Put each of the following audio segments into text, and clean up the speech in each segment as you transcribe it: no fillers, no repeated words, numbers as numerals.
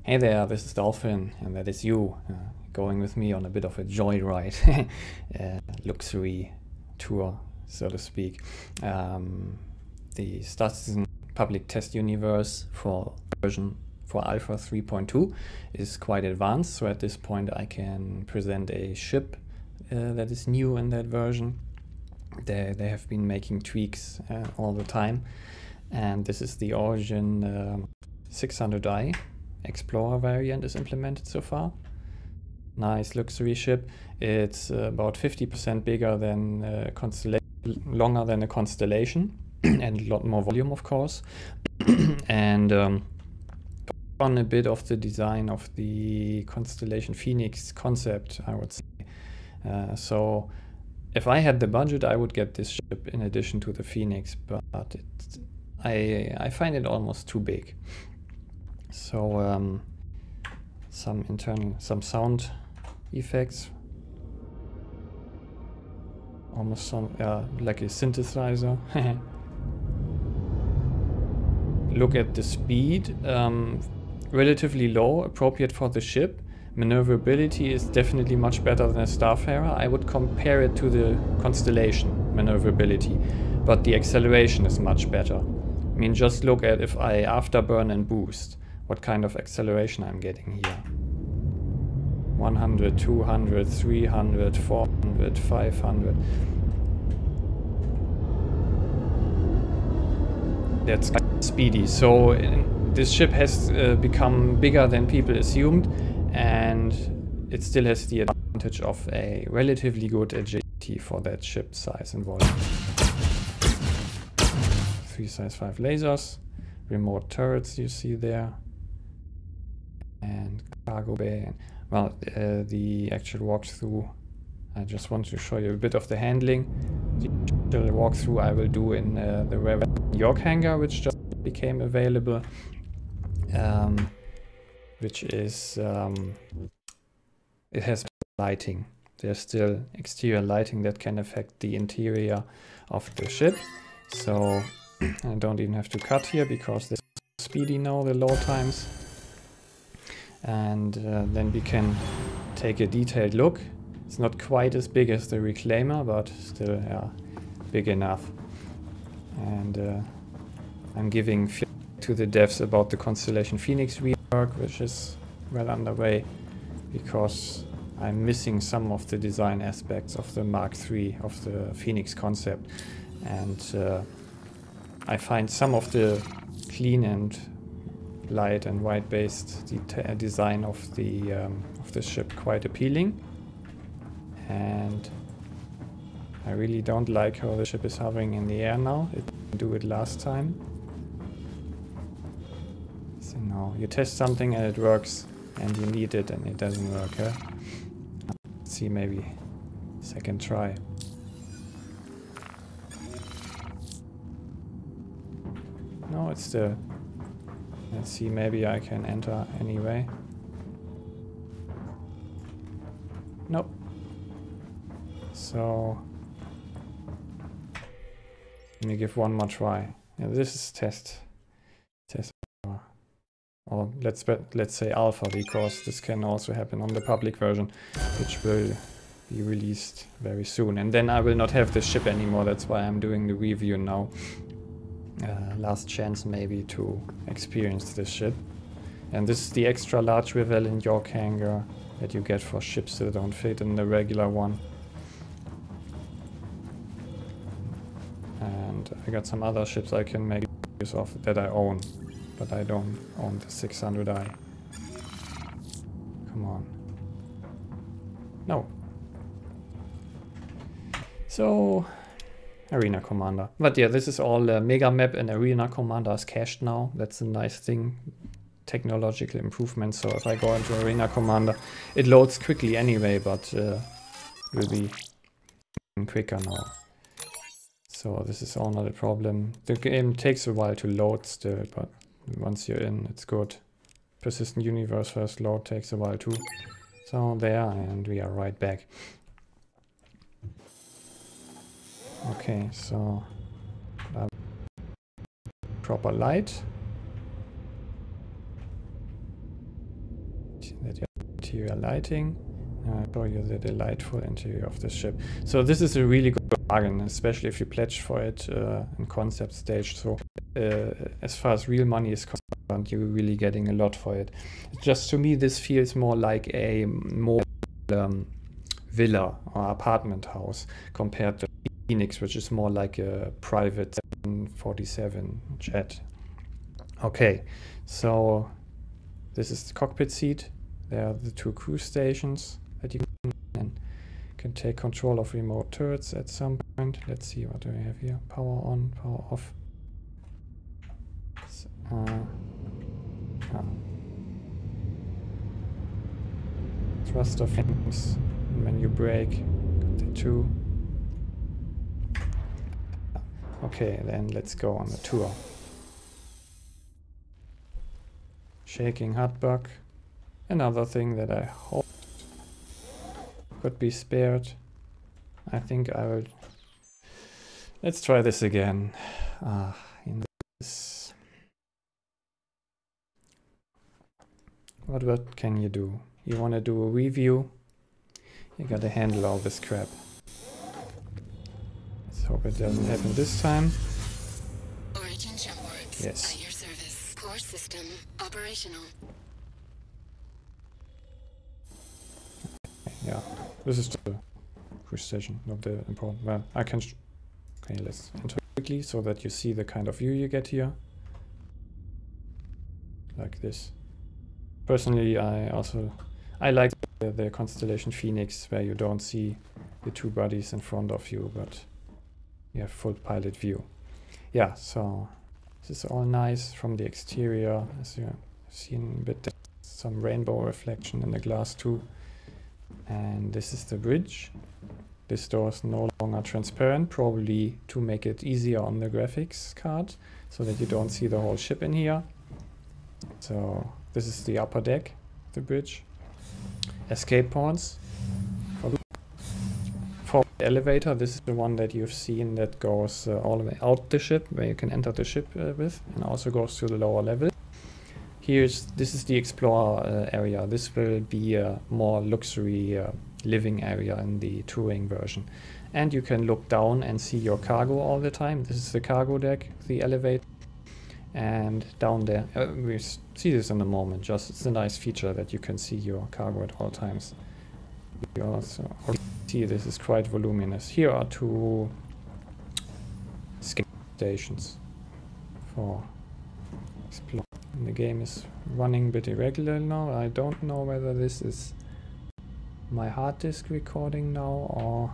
Hey there, this is Dolphin, and that is you, going with me on a bit of a joyride, luxury tour, so to speak. The Star Citizen public test universe for version for Alpha 3.2 is quite advanced, so at this point I can present a ship that is new in that version. They have been making tweaks all the time, and this is the Origin 600i. Explorer variant is implemented so far. Nice luxury ship. It's about 50% bigger than Constellation, longer than a Constellation, and a lot more volume, of course. And on a bit of the design of the Constellation Phoenix concept, I would say. So if I had the budget, I would get this ship in addition to the Phoenix, but I find it almost too big. So some sound effects, almost like a synthesizer. Look at the speed, relatively low, appropriate for the ship. Maneuverability is definitely much better than a Starfarer. I would compare it to the Constellation maneuverability, but the acceleration is much better. I mean, just look at if I afterburn and boost, what kind of acceleration I'm getting here. 100, 200, 300, 400, 500. That's speedy. So this ship has become bigger than people assumed, and it still has the advantage of a relatively good agility for that ship size and volume. 3 size 5 lasers, remote turrets you see there, and cargo bay. Well, the actual walkthrough, I just want to show you a bit of the handling. The actual walkthrough I will do in the York hangar, which just became available, which is it has lighting. There's still exterior lighting that can affect the interior of the ship, so I don't even have to cut here because this is speedy now, the load times. And then we can take a detailed look. It's not quite as big as the Reclaimer, but still big enough. And I'm giving feedback to the devs about the Constellation Phoenix rework, which is well underway, because I'm missing some of the design aspects of the Mark III, of the Phoenix concept. And I find some of the clean and light and white based design of the ship quite appealing, and I really don't like how the ship is hovering in the air now. It didn't do it last time. So now you test something and it works, and you need it and it doesn't work. Let's see, maybe second try. No, it's still. Let's see, maybe I can enter anyway. Nope. So let me give one more try. Yeah, this is test, or let's say alpha, because this can also happen on the public version, which will be released very soon. And then I will not have this ship anymore. That's why I'm doing the review now. Last chance maybe to experience this ship. And this is the extra large Revell in York hangar that you get for ships that don't fit in the regular one. And I got some other ships I can make use of that I own, but I don't own the 600i. Come on. No. So Arena Commander. But yeah, this is all Mega Map, and Arena Commander is cached now. That's a nice thing. Technological improvement. So if I go into Arena Commander, it loads quickly anyway, but will be quicker now. So this is all not a problem. The game takes a while to load still, but once you're in, it's good. Persistent Universe first load takes a while too. So there, and we are right back. Okay, so proper light. interior lighting. I'll show you the delightful interior of the ship. So this is a really good bargain, especially if you pledge for it in concept stage. So as far as real money is concerned, you're really getting a lot for it. Just to me, this feels more like a more villa or apartment house compared to Phoenix, which is more like a private 747 jet. Okay, so this is the cockpit seat. There are the 2 crew stations that you can take control of remote turrets at some point. Let's see, what do we have here? Power on, power off. Thruster fins, when you brake, the 2. Okay, then let's go on the tour. Shaking hot bug. Another thing that I hope could be spared. I think I will. Let's try this again. In this. What can you do? You want to do a review? You gotta handle all this crap. Let's hope it doesn't happen this time. Origin Jumpworks. Yes. At your service. Core system operational. Yeah, this is the cruise station, not the important. Well, I can. Okay, let's enter quickly so that you see the kind of view you get here. Like this. Personally, I like the Constellation Phoenix, where you don't see the 2 bodies in front of you, but you have full pilot view. Yeah, so this is all nice from the exterior. As you have seen, a bit some rainbow reflection in the glass too. And this is the bridge. This door is no longer transparent, probably to make it easier on the graphics card, so that you don't see the whole ship in here. So this is the upper deck, the bridge. Escape pods. For the elevator, this is the one that you've seen that goes all the way out the ship, where you can enter the ship with, and also goes to the lower level. This is the Explorer area. This will be a more luxury living area in the touring version. And you can look down and see your cargo all the time. This is the cargo deck, the elevator. And down there, we see this in a moment, just it's a nice feature that you can see your cargo at all times. You also see this is quite voluminous. Here are 2 skip stations for Explorer. The game is running a bit irregular now. I don't know whether this is my hard disk recording now or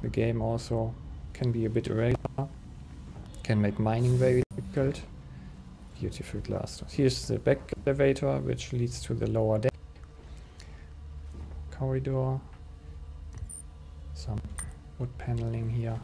the game also can be a bit irregular. Can make mining very difficult. Beautiful glass doors. Here's the back elevator, which leads to the lower deck. Corridor. Some wood paneling here.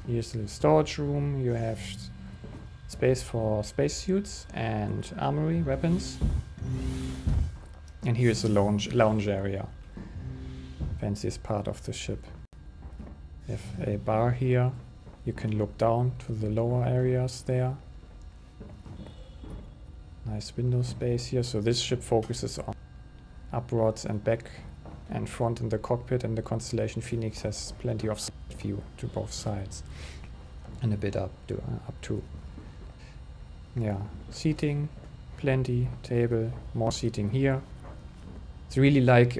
Here's the storage room. You have space for spacesuits and armory weapons. And here's the lounge area. Fanciest part of the ship. You have a bar here. You can look down to the lower areas there. Nice window space here. So this ship focuses on upwards and back and front in the cockpit, and the Constellation Phoenix has plenty of side view to both sides. And a bit up too. Yeah, seating, plenty, table, more seating here. It's really like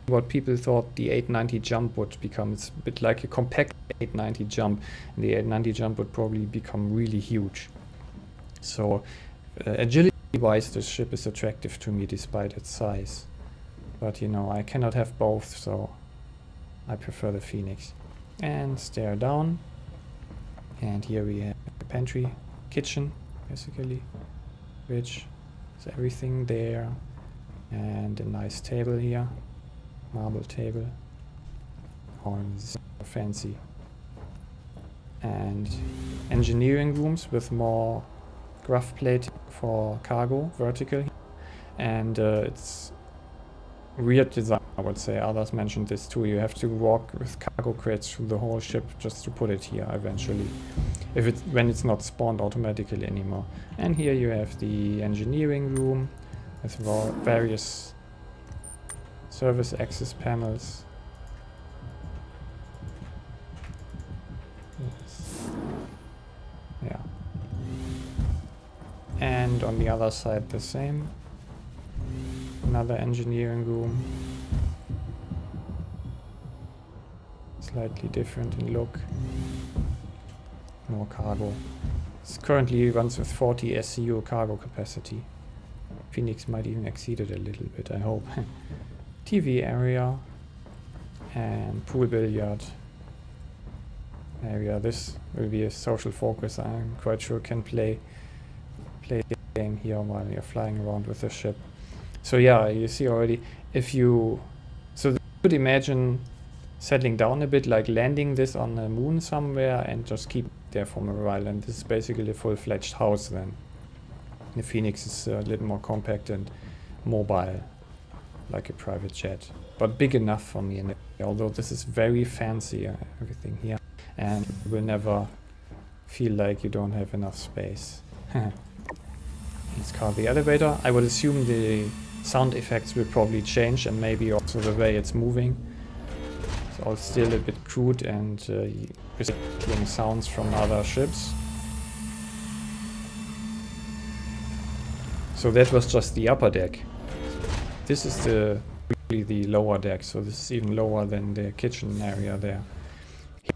what people thought the 890 jump would become. It's a bit like a compact 890 jump, and the 890 jump would probably become really huge. So agility wise, this ship is attractive to me despite its size. But you know, I cannot have both, so I prefer the Phoenix. And stare down. And here we have a pantry kitchen, basically, which is everything there. And a nice table here, marble table, all fancy. And engineering rooms with more gruff plating for cargo, vertical. And it's weird design, I would say. Others mentioned this too. You have to walk with cargo crates through the whole ship just to put it here eventually, when it's not spawned automatically anymore. And here you have the engineering room with various service access panels. Yes. Yeah. And on the other side the same. Another engineering room. Slightly different in look. More cargo. This currently runs with 40 SCU cargo capacity. Phoenix might even exceed it a little bit, I hope. TV area and pool billiard area. This will be a social focus. I'm quite sure can play the game here while you're flying around with the ship. So yeah, you see already, you could imagine settling down a bit, like landing this on the moon somewhere and just keep it there for a while, and this is basically a full-fledged house then. The Phoenix is a little more compact and mobile, like a private jet, but big enough for me, and although this is very fancy, everything here, and you will never feel like you don't have enough space. Let's call the elevator. I would assume the sound effects will probably change, and maybe also the way it's moving. It's all still a bit crude and recycling sounds from other ships. So that was just the upper deck. This is really the lower deck, so this is even lower than the kitchen area there.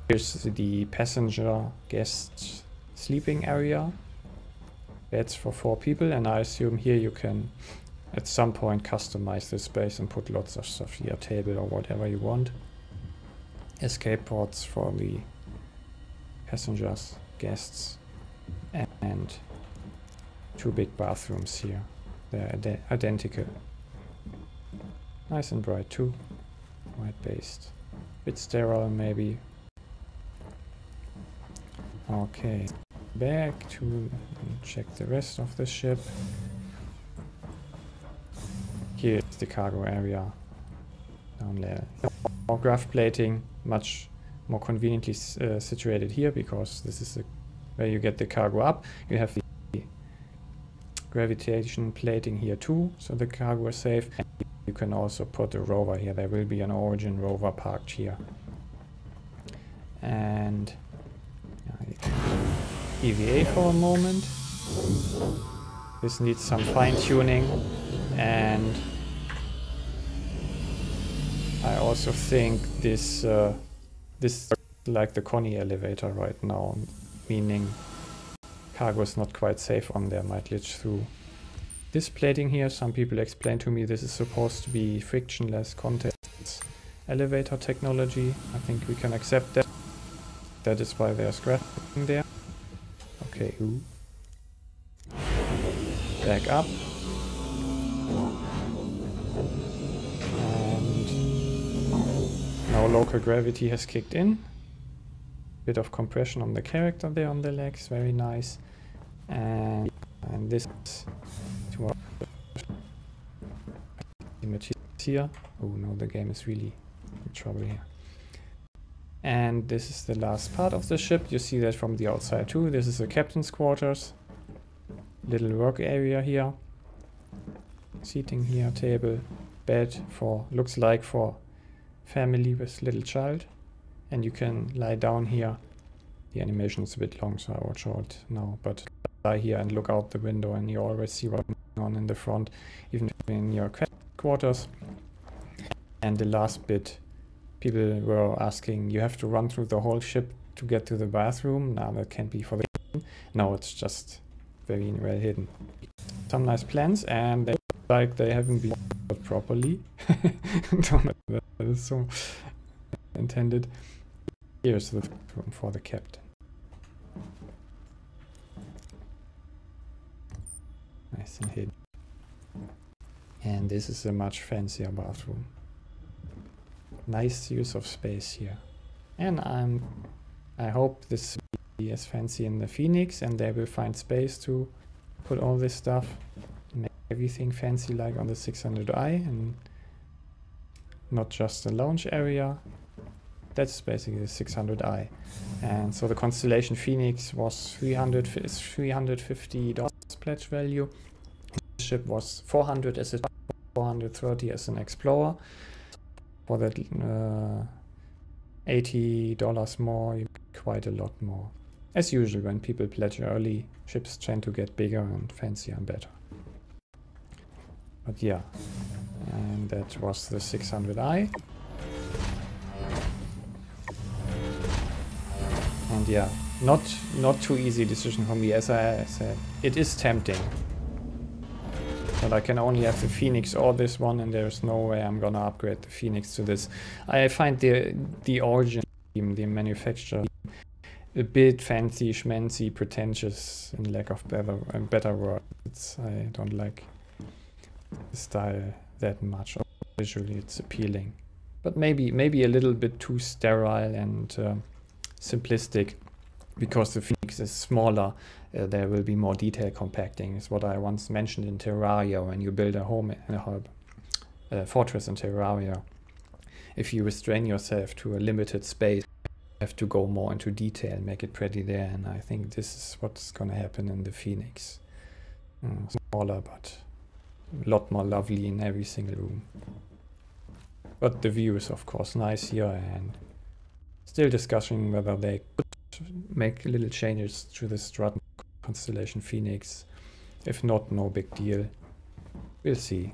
Here's the passenger guest sleeping area. Beds for 4 people, and I assume here you can at some point customize this space and put lots of stuff here, table or whatever you want. Escape ports for the passengers, guests, and 2 big bathrooms here. They're identical. Nice and bright too. White based. Bit sterile maybe. Okay. Back to check the rest of the ship. Here is the cargo area down there. More graph plating, much more conveniently situated here, because this is where you get the cargo up. You have the gravitation plating here too, so the cargo is safe. And you can also put a rover here. There will be an Origin rover parked here. And EVA for a moment. This needs some fine-tuning, and I also think this is like the Connie elevator right now, meaning cargo is not quite safe on there, might glitch through. This plating here, some people explained to me this is supposed to be frictionless contact elevator technology. I think we can accept that. That is why there's graphing there. Okay, back up. And now local gravity has kicked in. Bit of compression on the character there on the legs, very nice. And this to our materials here. Oh no, the game is really in trouble here. And this is the last part of the ship. You see that from the outside too. This is the captain's quarters. Little work area here. Seating here, table, bed for, looks like for family with little child. And you can lie down here. The animation is a bit long, so I will show it now. But lie here and look out the window, and you always see what's going on in the front, even in your quarters. And the last bit, people were asking, you have to run through the whole ship to get to the bathroom. Now that can't be for the kitchen. No, it's just very well hidden. Some nice plans, and they look like they haven't been built properly. Don't know if that is so intended. Here's the room for the captain. Nice and hidden. And this is a much fancier bathroom. Nice use of space here. And I hope this will be as fancy in the Phoenix, and they will find space to put all this stuff, make everything fancy like on the 600i, and not just the lounge area. That's basically the 600i. And so the Constellation Phoenix was $350 pledge value. The ship was 400 as a 430 as an Explorer. For that $80 more, you get quite a lot more. As usual, when people pledge early, ships tend to get bigger and fancier and better. But yeah, and that was the 600i. And yeah, not too easy decision for me. As I said, it is tempting, but I can only have the Phoenix or this one, and there's no way I'm gonna upgrade the Phoenix to this. I find the origin team, the manufacturer, a bit fancy, schmancy, pretentious, in lack of better words. I don't like the style that much. Visually, it's appealing, but maybe a little bit too sterile and simplistic, because the Phoenix is smaller. There will be more detail compacting. Is what I once mentioned in Terraria. When you build a home, a fortress in Terraria, if you restrain yourself to a limited space, you have to go more into detail, make it pretty there. And I think this is what's gonna happen in the Phoenix. Smaller, but a lot more lovely in every single room. But the view is of course nice here, and still discussing whether they could make little changes to the strut Constellation Phoenix. If not, no big deal. We'll see.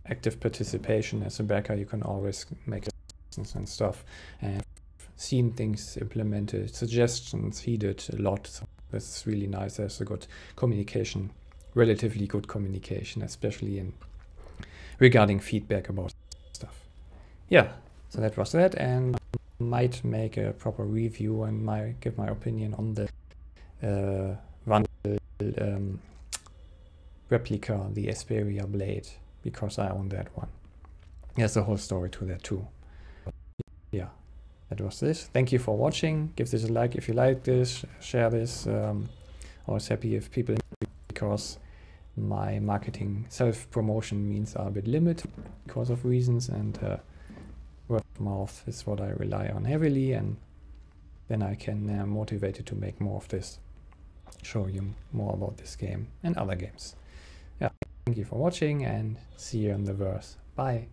Active participation as a backer, you can always make suggestions and stuff. And I've seen things implemented, suggestions heeded a lot. So this is really nice. There's a good communication, relatively good communication, especially in regarding feedback about stuff. Yeah, so that was that, and might make a proper review and might give my opinion on the replica, the Esperia blade, because I own that one. There's a whole story to that too. Yeah, that was this. Thank you for watching. Give this a like if you like this, share this. Always happy if people, because my marketing self-promotion means are a bit limited because of reasons, and word of mouth is what I rely on heavily, and then I can motivate you to make more of this, show you more about this game and other games. Yeah, thank you for watching, and see you in the verse. Bye.